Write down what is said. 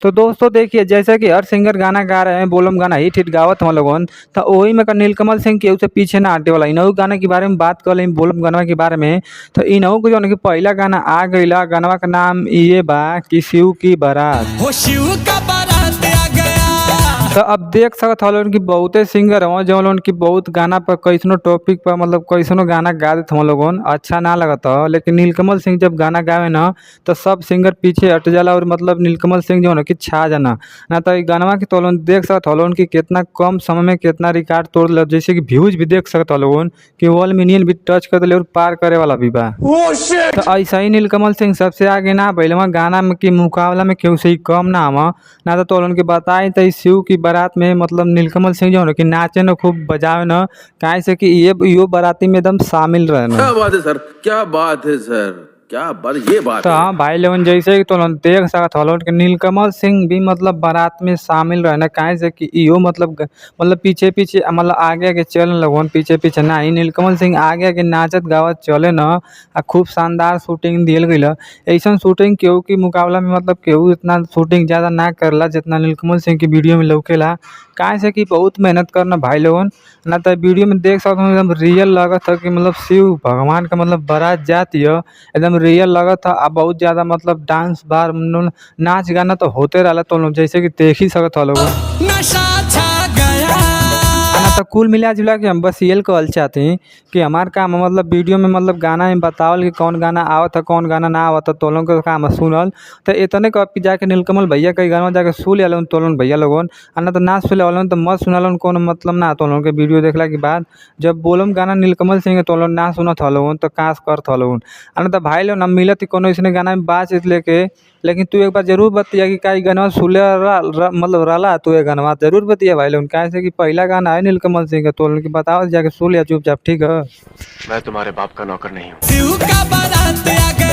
तो दोस्तों देखिए, जैसे कि हर सिंगर गाना गा रहे हैं, बोलम गाना हिट हिट गावत हम लोगन। तो वही में का नीलकमल सिंह केहू से पीछे ना हटे वाला। इनहू गाना के बारे में बात कर लें, बोलम गाना के बारे में। तो इनहू के जौन कि पहला गाना आ गइला, गानवा का नाम ये बा कि शिव की बारात। हो शिव का बारात आ गया। तो अब देख सकत हलों कि बहुते सिंगर हो जो लोगन की बहुत गाना पर कैसनो टॉपिक पर मतलब कैसनो गाना गा देत हम लोगन, अच्छा ना लगत हो। लेकिन नीलकमल सिंह जब गाना गावे ना तो सब सिंगर पीछे हट जाला और मतलब नीलकमल सिंह जो है कि छा जाना। ना तो ई गानवा के तो लोगन देख सकत हलों कि कितना कम समय में कितना रिकॉर्ड तोड़ दिल, जैसे कि व्यूज भी देख सकत हलों कि 1 मिलियन भी टच कर दिले और पार करे वाला भी बा। तो ऐसा ही नीलकमल सिंह सबसे आगे ना भइलवा गाना में के मुकाबला में केहू से ही कम ना हवा। ना तो तोलन के बताई तो शिव की बारात में मतलब नीलकमल सिंह जो है कि नाचे न खूब बजावे न, काहे से कि ये यो बाराती में एकदम शामिल रहे न। क्या बात है सर, क्या बात है सर, क्या बात, ये बात तो है। हाँ भाई लोगन, जैसे कि तोलन देख सकत हलों कि नीलकमल सिंह भी मतलब बारात में शामिल रहे न, काहे से कि इहो मतलब पीछे पीछे मतलब आगे आगे चल लगन, पीछे पीछे ना ही नीलकमल सिंह आगे आगे नाचत गावत चले न। आ खूब शानदार शूटिंग दियल गइल। ऐसन शूटिंग केहू के मुकाबला में मतलब केहू इतना शूटिंग ज़्यादा ना करला जितना नीलकमल सिंह की वीडियो में लौकेला। काहे से कि बहुत मेहनत करना भाई लोगन। ना तो वीडियो में देख सकते हो एकदम रियल लगत है कि मतलब शिव भगवान का मतलब बारात जाती है, एकदम रियल लगत है। आ बहुत ज़्यादा मतलब डांस बार नाच गाना तो होते रहला, तो लोग जैसे कि देख ही सकत हो लोगन। नशा छा गया। ना तो कुल मिला जुला के हम बस ये कहल चाहते हैं कि हमार काम है मतलब वीडियो में मतलब गाना में बतावल कि कौन गाना आवत है कौन गाना ना आवत है, तो लोगों का काम है सुनल। तो इतने कह कि जाके नीलकमल भैया कई गाना जाके सुन लिया तो लोगन भैया लोगन। आ ना तो ना सुन वालन तो मत सुनलन, कोनो मतलब ना। तो लोगन के वीडियो देखला के बाद जब बोलम गाना नीलकमल सिंह तो लोगन ना सुनत हलोगन तो कास करत हलोगन। आ ना तो भाई लोग ना मिलत ही कोनो इसने गाना में बातचीत लेके। लेकिन तू एक बार जरूर बतिया कि का गाना सुले मतलब रला तू ये गाना जरूर बतिया भाई लोग, काहे से कि पहला गाना है नीलकमल सिंह का, तो उनकी बताओ जाके सुन लिया चुपचाप, ठीक है। मैं तुम्हारे बाप का नौकर नहीं हूँ। शिव का बारात आ गया।